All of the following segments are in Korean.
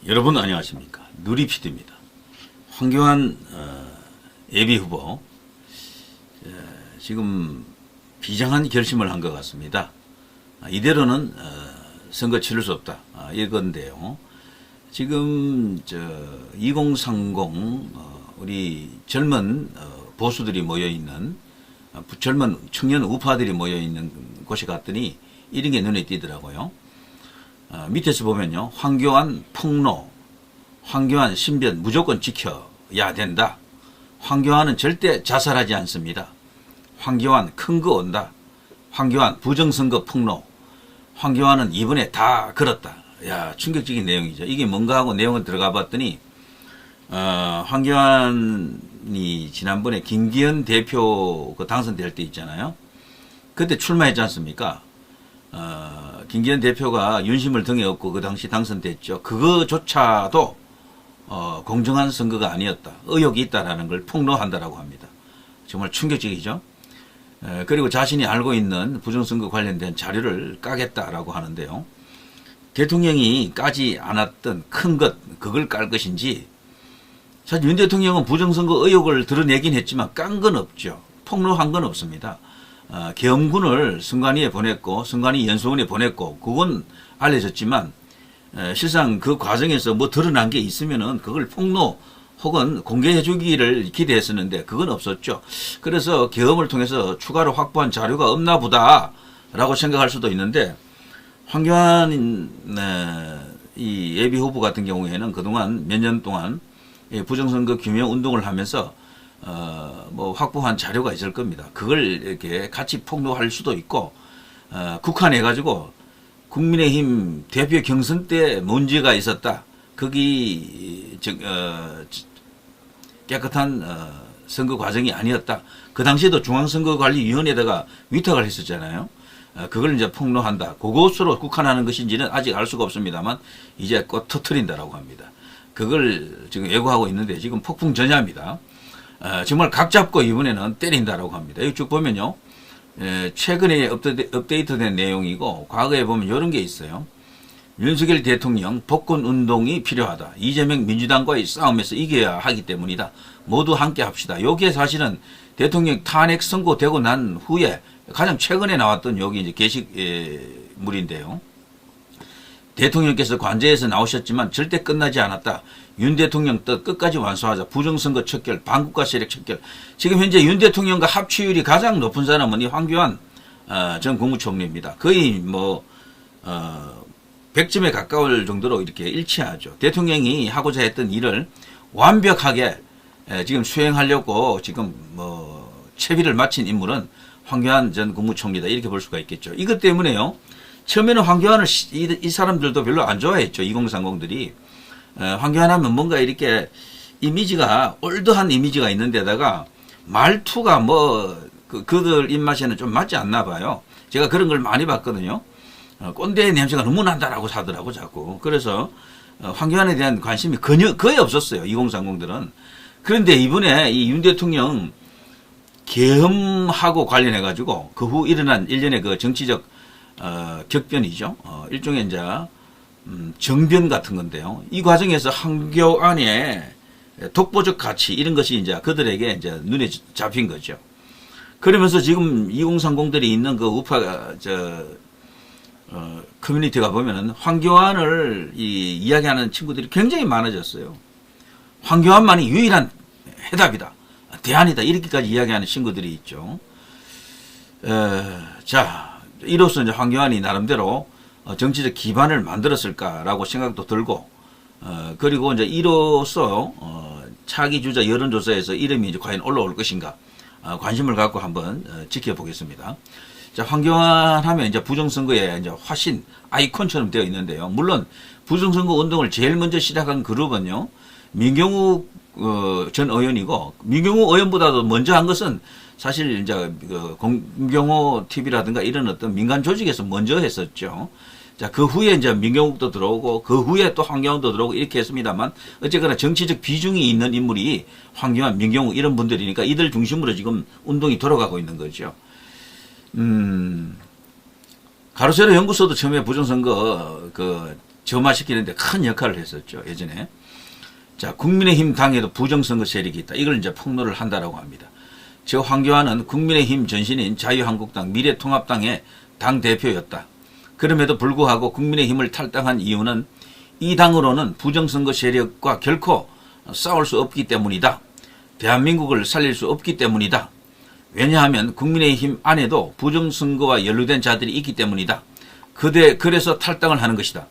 여러분 안녕하십니까. 누리피디입니다. 황교안 예비후보 지금 비장한 결심을 한 것 같습니다. 이대로는 선거 치를 수 없다 이건데요. 지금 2030 우리 젊은 보수들이 모여있는 젊은 청년 우파들이 모여있는 곳에 갔더니 이런 게 눈에 띄더라고요. 밑에서 보면요. 황교안 폭로, 황교안 신변 무조건 지켜야 된다. 황교안은 절대 자살하지 않습니다. 황교안 큰 거 온다. 황교안 부정선거 폭로, 황교안은 이번에 다 걸었다. 야, 충격적인 내용이죠. 이게 뭔가 하고 내용을 들어가 봤더니 황교안이 지난번에 김기현 대표 당선될 때 있잖아요. 그때 출마했지 않습니까? 김기현 대표가 윤심을 등에 업고 그 당시 당선됐죠. 그거조차도 공정한 선거가 아니었다. 의혹이 있다라는 걸 폭로한다라고 합니다. 정말 충격적이죠. 그리고 자신이 알고 있는 부정선거 관련된 자료를 까겠다라고 하는데요. 대통령이 까지 않았던 큰 것, 그걸 깔 것인지, 사실 윤 대통령은 부정선거 의혹을 드러내긴 했지만 깐 건 없죠. 폭로한 건 없습니다. 계엄군을 선관위에 보냈고 선관위 연수원에 보냈고 그건 알려졌지만 실상 그 과정에서 뭐 드러난 게 있으면은 그걸 폭로 혹은 공개해 주기를 기대했었는데 그건 없었죠. 그래서 계엄을 통해서 추가로 확보한 자료가 없나 보다 라고 생각할 수도 있는데, 황교안 이 예비 후보 같은 경우에는 그동안 몇 년 동안 부정선거 규명 운동을 하면서 뭐 확보한 자료가 있을 겁니다. 그걸 이렇게 같이 폭로할 수도 있고, 국한해가지고 국민의힘 대표 경선 때 문제가 있었다. 거기 깨끗한 선거 과정이 아니었다. 그 당시에도 중앙선거관리위원회에다가 위탁을 했었잖아요. 그걸 이제 폭로한다. 그것으로 국한하는 것인지는 아직 알 수가 없습니다만 이제 곧 터트린다라고 합니다. 그걸 지금 예고하고 있는데 지금 폭풍 전야입니다. 정말 각 잡고 이번에는 때린다라고 합니다. 여기 쭉 보면요. 최근에 업데이트된 내용이고, 과거에 보면 이런 게 있어요. 윤석열 대통령 복권 운동이 필요하다. 이재명 민주당과의 싸움에서 이겨야 하기 때문이다. 모두 함께 합시다. 요게 사실은 대통령 탄핵 선고되고 난 후에 가장 최근에 나왔던 여기 이제 게시물인데요. 대통령께서 관저에서 나오셨지만 절대 끝나지 않았다. 윤 대통령 뜻 끝까지 완수하자. 부정선거 척결, 반국가 세력 척결. 지금 현재 윤 대통령과 합치율이 가장 높은 사람은 이 황교안 전 국무총리입니다. 거의 100점에 가까울 정도로 이렇게 일치하죠. 대통령이 하고자 했던 일을 완벽하게 지금 수행하려고 지금 채비를 마친 인물은 황교안 전 국무총리다. 이렇게 볼 수가 있겠죠. 이것 때문에요. 처음에는 황교안을 이 사람들도 별로 안 좋아했죠. 2030들이. 황교안 하면 뭔가 이렇게 이미지가 올드한 이미지가 있는 데다가 말투가 그들 입맛에는 좀 맞지 않나 봐요. 제가 그런 걸 많이 봤거든요. 꼰대 냄새가 너무 난다라고 하더라고 자꾸. 그래서 황교안에 대한 관심이 거의 없었어요. 2030들은. 그런데 이번에 이 윤 대통령 계엄하고 관련해 가지고 그 후 일어난 일련의 그 정치적 격변이죠. 일종의 이제 정변 같은 건데요. 이 과정에서 황교안의 독보적 가치 이런 것이 이제 그들에게 이제 눈에 잡힌 거죠. 그러면서 지금 2030들이 있는 그 우파 커뮤니티가 보면은 황교안을 이야기하는 친구들이 굉장히 많아졌어요. 황교안만이 유일한 해답이다. 대안이다. 이렇게까지 이야기하는 친구들이 있죠. 자, 이로써 이제 황교안이 나름대로 정치적 기반을 만들었을까라고 생각도 들고, 그리고 이제 이로써 차기 주자 여론조사에서 이름이 이제 과연 올라올 것인가 관심을 갖고 한번 지켜보겠습니다. 자, 황교안 하면 이제 부정선거의 이제 화신 아이콘처럼 되어 있는데요. 물론 부정선거 운동을 제일 먼저 시작한 그룹은요, 민경욱 전 의원이고, 민경욱 의원보다도 먼저 한 것은 사실 이제 공경호 TV라든가 이런 어떤 민간 조직에서 먼저 했었죠. 자, 그 후에 이제 민경욱도 들어오고, 그 후에 또 황교안도 들어오고 이렇게 했습니다만, 어쨌거나 정치적 비중이 있는 인물이 황교안, 민경욱 이런 분들이니까 이들 중심으로 지금 운동이 돌아가고 있는 거죠. 가로세로 연구소도 처음에 부정선거 점화시키는데 큰 역할을 했었죠. 예전에. 자, 국민의힘 당에도 부정선거 세력이 있다. 이걸 이제 폭로를 한다라고 합니다. 저 황교안은 국민의힘 전신인 자유한국당, 미래통합당의 당대표였다. 그럼에도 불구하고 국민의힘을 탈당한 이유는 이 당으로는 부정선거 세력과 결코 싸울 수 없기 때문이다. 대한민국을 살릴 수 없기 때문이다. 왜냐하면 국민의힘 안에도 부정선거와 연루된 자들이 있기 때문이다. 그래서 탈당을 하는 것이다.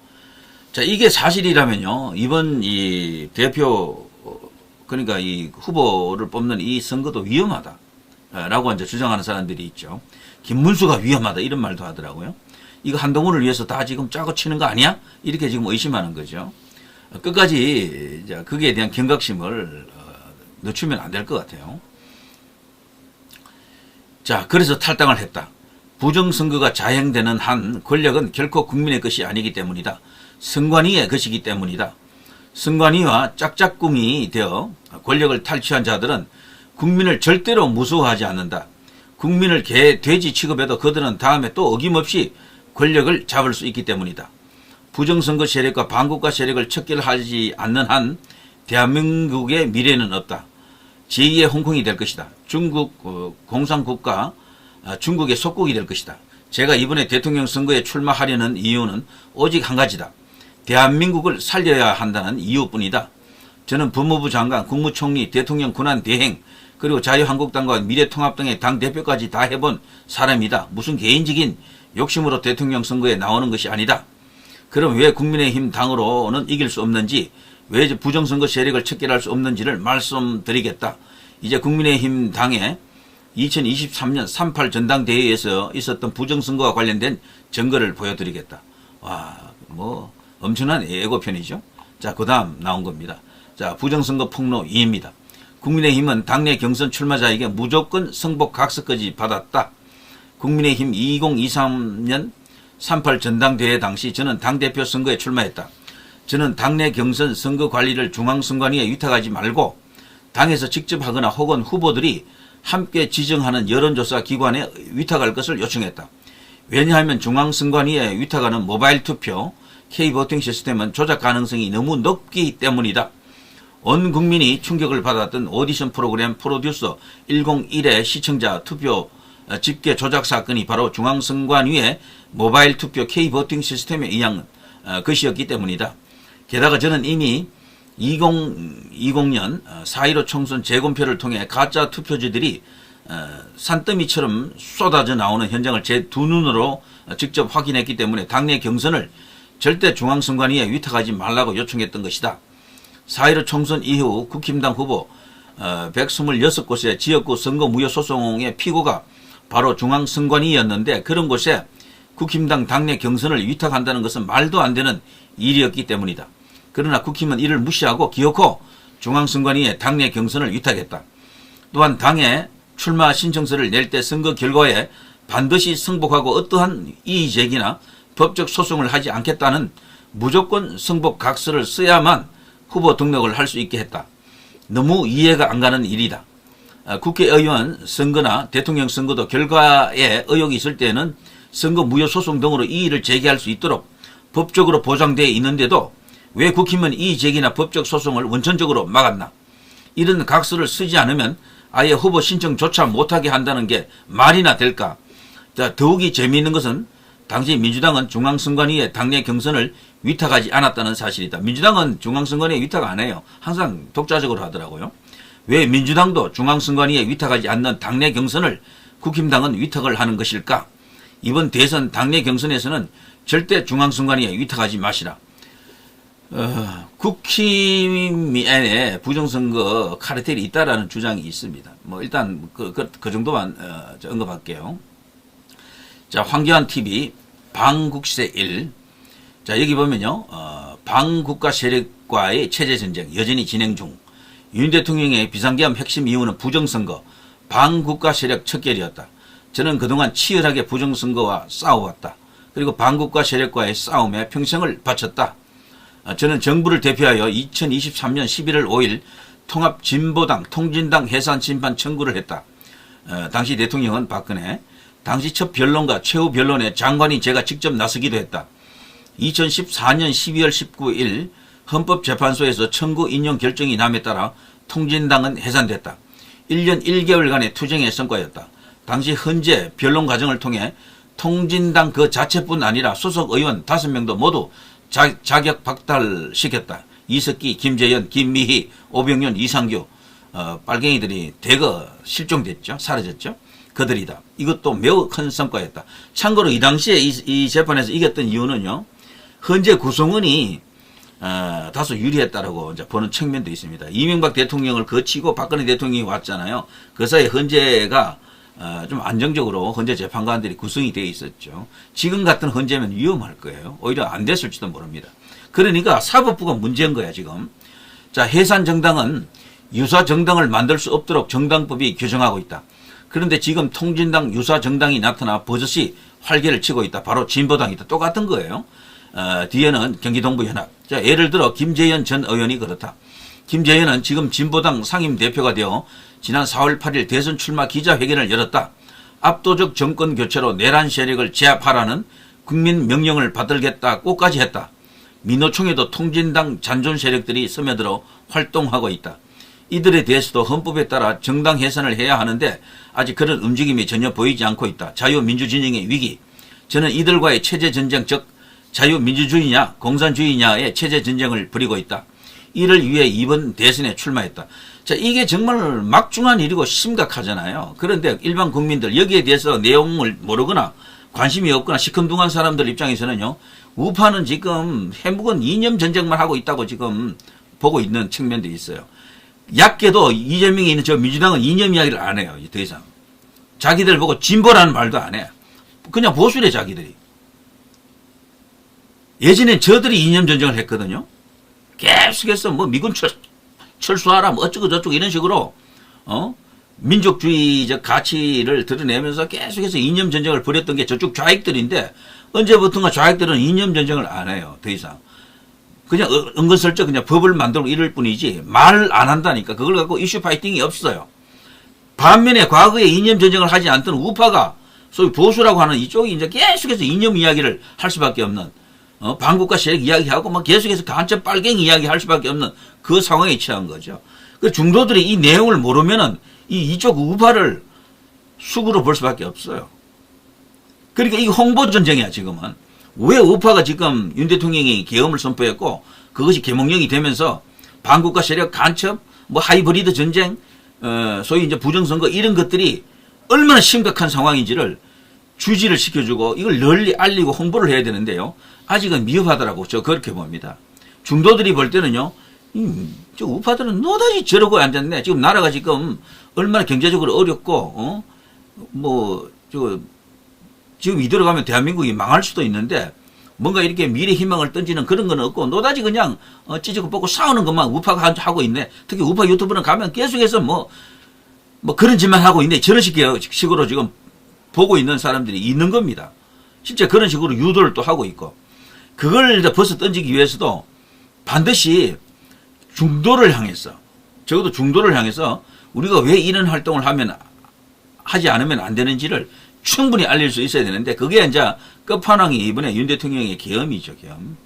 자, 이게 사실이라면요, 이번 이 대표, 그러니까 이 후보를 뽑는 이 선거도 위험하다. 라고 이제 주장하는 사람들이 있죠. 김문수가 위험하다. 이런 말도 하더라고요. 이거 한동훈을 위해서 다 지금 짜고 치는 거 아니야? 이렇게 지금 의심하는 거죠. 끝까지 거기에 대한 경각심을 늦추면 안 될 것 같아요. 자, 그래서 탈당을 했다. 부정선거가 자행되는 한 권력은 결코 국민의 것이 아니기 때문이다. 선관위의 것이기 때문이다. 선관위와 짝짝꿍이 되어 권력을 탈취한 자들은 국민을 절대로 무서워하지 않는다. 국민을 개, 돼지 취급해도 그들은 다음에 또 어김없이 권력을 잡을 수 있기 때문이다. 부정선거 세력과 반국가 세력을 척결하지 않는 한 대한민국의 미래는 없다. 제2의 홍콩이 될 것이다. 중국 공산국가 중국의 속국이 될 것이다. 제가 이번에 대통령 선거에 출마하려는 이유는 오직 한 가지다. 대한민국을 살려야 한다는 이유뿐이다. 저는 법무부 장관, 국무총리, 대통령 권한 대행, 그리고 자유한국당과 미래통합당의 당대표까지 다 해본 사람이다. 무슨 개인적인 욕심으로 대통령 선거에 나오는 것이 아니다. 그럼 왜 국민의힘 당으로는 이길 수 없는지, 왜 부정선거 세력을 척결할 수 없는지를 말씀드리겠다. 이제 국민의힘 당의 2023년 38 전당대회에서 있었던 부정선거와 관련된 증거를 보여드리겠다. 와, 뭐 엄청난 예고편이죠. 자, 그 다음 나온 겁니다. 자, 부정선거 폭로 2입니다. 국민의힘은 당내 경선 출마자에게 무조건 성복 각서까지 받았다. 국민의힘 2023년 38 전당대회 당시 저는 당대표 선거에 출마했다. 저는 당내 경선 선거 관리를 중앙선관위에 위탁하지 말고 당에서 직접 하거나 혹은 후보들이 함께 지정하는 여론조사 기관에 위탁할 것을 요청했다. 왜냐하면 중앙선관위에 위탁하는 모바일 투표, K보팅 시스템은 조작 가능성이 너무 높기 때문이다. 온 국민이 충격을 받았던 오디션 프로그램 프로듀서 101의 시청자 투표 집계 조작 사건이 바로 중앙선관위의 모바일 투표 K보팅 시스템에 의한 것이었기 때문이다. 게다가 저는 이미 2020년 4.15 총선 재검표를 통해 가짜 투표지들이 산더미처럼 쏟아져 나오는 현장을 제 두 눈으로 직접 확인했기 때문에 당내 경선을 절대 중앙선관위에 위탁하지 말라고 요청했던 것이다. 4.15 총선 이후 국힘당 후보 126곳의 지역구 선거 무효 소송의 피고가 바로 중앙선관위였는데 그런 곳에 국힘당 당내 경선을 위탁한다는 것은 말도 안 되는 일이었기 때문이다. 그러나 국힘은 이를 무시하고 기어코 중앙선관위에 당내 경선을 위탁했다. 또한 당에 출마 신청서를 낼 때 선거 결과에 반드시 승복하고 어떠한 이의제기나 법적 소송을 하지 않겠다는 무조건 승복 각서를 써야만 후보 등록을 할 수 있게 했다. 너무 이해가 안 가는 일이다. 국회의원 선거나 대통령 선거도 결과에 의혹이 있을 때는 선거 무효 소송 등으로 이의를 제기할 수 있도록 법적으로 보장되어 있는데도 왜 국힘은 이의 제기나 법적 소송을 원천적으로 막았나? 이런 각서를 쓰지 않으면 아예 후보 신청조차 못하게 한다는 게 말이나 될까? 자, 더욱이 재미있는 것은 당시 민주당은 중앙선관위에 당내 경선을 위탁하지 않았다는 사실이다. 민주당은 중앙선관위에 위탁 안 해요. 항상 독자적으로 하더라고요. 왜 민주당도 중앙선관위에 위탁하지 않는 당내 경선을 국힘당은 위탁을 하는 것일까? 이번 대선 당내 경선에서는 절대 중앙선관위에 위탁하지 마시라. 국힘에 부정선거 카르텔이 있다라는 주장이 있습니다. 뭐 일단 그 정도만 언급할게요. 자, 황교안 TV 방국세 1. 자, 여기 보면요, 방국가 세력과의 체제 전쟁 여전히 진행 중. 윤 대통령의 비상계엄 핵심 이유는 부정선거, 방국가 세력 척결이었다. 저는 그동안 치열하게 부정선거와 싸워왔다. 그리고 방국가 세력과의 싸움에 평생을 바쳤다. 저는 정부를 대표하여 2023년 11월 5일 통합진보당, 통진당 해산 심판 청구를 했다. 당시 대통령은 박근혜, 당시 첫 변론과 최후 변론에 장관인 제가 직접 나서기도 했다. 2014년 12월 19일 헌법재판소에서 청구 인용 결정이 남에 따라 통진당은 해산됐다. 1년 1개월간의 투쟁의 성과였다. 당시 헌재 변론 과정을 통해 통진당 그 자체뿐 아니라 소속 의원 5명도 모두 자격 박탈시켰다. 이석기, 김재현, 김미희, 오병윤, 이상규 빨갱이들이 대거 실종됐죠. 사라졌죠. 그들이다. 이것도 매우 큰 성과였다. 참고로 이 당시에 이 재판에서 이겼던 이유는요. 헌재 구성원이 다소 유리했다라고 이제 보는 측면도 있습니다. 이명박 대통령을 거치고 박근혜 대통령이 왔잖아요. 그 사이에 헌재가 좀 안정적으로 헌재 재판관들이 구성이 되어 있었죠. 지금 같은 헌재면 위험할 거예요. 오히려 안 됐을지도 모릅니다. 그러니까 사법부가 문제인 거야 지금. 자, 해산 정당은 유사 정당을 만들 수 없도록 정당법이 규정하고 있다. 그런데 지금 통진당 유사 정당이 나타나 버젓이 활개를 치고 있다. 바로 진보당이다. 똑같은 거예요. 뒤에는 경기동부연합. 자, 예를 들어 김재현 전 의원이 그렇다. 김재현은 지금 진보당 상임대표가 되어 지난 4월 8일 대선 출마 기자회견을 열었다. 압도적 정권 교체로 내란 세력을 제압하라는 국민 명령을 받들겠다고까지 했다. 민노총에도 통진당 잔존 세력들이 스며들어 활동하고 있다. 이들에 대해서도 헌법에 따라 정당 해산을 해야 하는데 아직 그런 움직임이 전혀 보이지 않고 있다. 자유민주진영의 위기. 저는 이들과의 체제전쟁, 즉 자유민주주의냐 공산주의냐의 체제전쟁을 벌이고 있다. 이를 위해 이번 대선에 출마했다. 자, 이게 정말 막중한 일이고 심각하잖아요. 그런데 일반 국민들 여기에 대해서 내용을 모르거나 관심이 없거나 시큰둥한 사람들 입장에서는요. 우파는 지금 해묵은 이념 전쟁만 하고 있다고 지금 보고 있는 측면도 있어요. 약게도 이재명이 있는 저 민주당은 이념 이야기를 안 해요. 더 이상. 자기들 보고 진보라는 말도 안 해. 그냥 보수래 자기들이. 예전엔 저들이 이념 전쟁을 했거든요. 계속해서 뭐 미군 철수하라 뭐 어쩌고 저쩌고 이런 식으로 민족주의적 가치를 드러내면서 계속해서 이념 전쟁을 벌였던 게 저쪽 좌익들인데 언제부턴가 좌익들은 이념 전쟁을 안 해요. 더 이상. 그냥 은근슬쩍 그냥 법을 만들고 이럴 뿐이지 말 안 한다니까. 그걸 갖고 이슈 파이팅이 없어요. 반면에 과거에 이념 전쟁을 하지 않던 우파가 소위 보수라고 하는 이쪽이 이제 계속해서 이념 이야기를 할 수밖에 없는 반국가 세력 이야기하고 막 계속해서 간첩 빨갱이 이야기 할 수밖에 없는 그 상황에 처한 거죠. 그 중도들이 이 내용을 모르면은 이쪽 우파를 숙으로 볼 수밖에 없어요. 그러니까 이게 홍보 전쟁이야 지금은. 왜 우파가 지금 윤 대통령이 계엄을 선포했고 그것이 계몽령이 되면서 반국가 세력 간첩, 뭐 하이브리드 전쟁, 소위 이제 부정선거 이런 것들이 얼마나 심각한 상황인지를 주지를 시켜주고 이걸 널리 알리고 홍보를 해야 되는데요. 아직은 미흡하더라고. 저 그렇게 봅니다. 중도들이 볼 때는요. 저 우파들은 노다지 저러고 앉았네. 지금 나라가 지금 얼마나 경제적으로 어렵고 지금 이대로 가면 대한민국이 망할 수도 있는데 뭔가 이렇게 미래 희망을 던지는 그런 건 없고 노다지 그냥 찌지고 뽑고 싸우는 것만 우파가 하고 있네. 특히 우파 유튜브는 가면 계속해서 뭐 그런 짓만 하고 있네. 저런 식으로 지금 보고 있는 사람들이 있는 겁니다. 실제 그런 식으로 유도를 또 하고 있고 그걸 이제 벗어 던지기 위해서도 반드시 중도를 향해서 적어도 중도를 향해서 우리가 왜 이런 활동을 하지 않으면 안 되는지를 충분히 알릴 수 있어야 되는데 그게 이제 끝판왕이 이번에 윤 대통령의 계엄이죠. 계엄.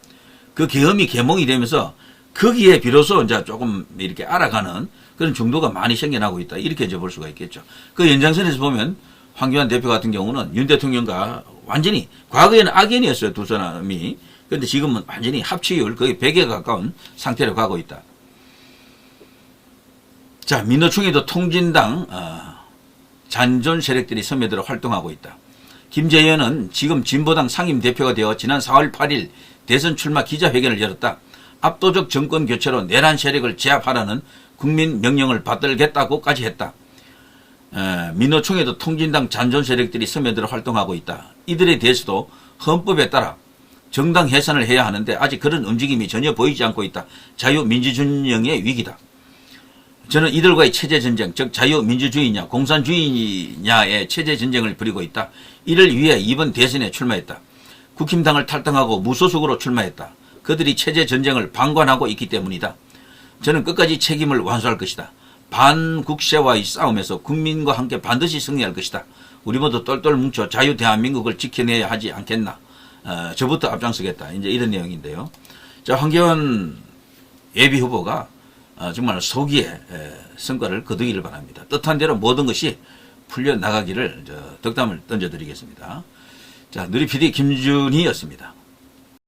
그 계엄이 계몽이 되면서 거기에 비로소 이제 조금 이렇게 알아가는 그런 중도가 많이 생겨나고 있다. 이렇게 이제 볼 수가 있겠죠. 그 연장선에서 보면 황교안 대표 같은 경우는 윤 대통령과 완전히 과거에는 악연이었어요. 두 사람이. 그런데 지금은 완전히 합치율 거의 100에 가까운 상태로 가고 있다. 자, 민노총에도 통진당 잔존 세력들이 스며들어 활동하고 있다. 김재현은 지금 진보당 상임대표가 되어 지난 4월 8일 대선 출마 기자회견을 열었다. 압도적 정권 교체로 내란 세력을 제압하라는 국민 명령을 받들겠다고까지 했다. 민노총에도 통진당 잔존 세력들이 스며들어 활동하고 있다. 이들에 대해서도 헌법에 따라 정당 해산을 해야 하는데 아직 그런 움직임이 전혀 보이지 않고 있다. 자유민주주의의 위기다. 저는 이들과의 체제전쟁, 즉 자유민주주의냐 공산주의냐의 체제전쟁을 벌이고 있다. 이를 위해 이번 대선에 출마했다. 국힘당을 탈당하고 무소속으로 출마했다. 그들이 체제전쟁을 방관하고 있기 때문이다. 저는 끝까지 책임을 완수할 것이다. 반국세와의 싸움에서 국민과 함께 반드시 승리할 것이다. 우리 모두 똘똘 뭉쳐 자유 대한민국을 지켜내야 하지 않겠나. 저부터 앞장서겠다. 이제 이런 내용인데요. 자, 황교안 예비 후보가 정말 소기에 성과를 거두기를 바랍니다. 뜻한 대로 모든 것이 풀려나가기를 덕담을 던져드리겠습니다. 자, 누리 PD 김준희였습니다.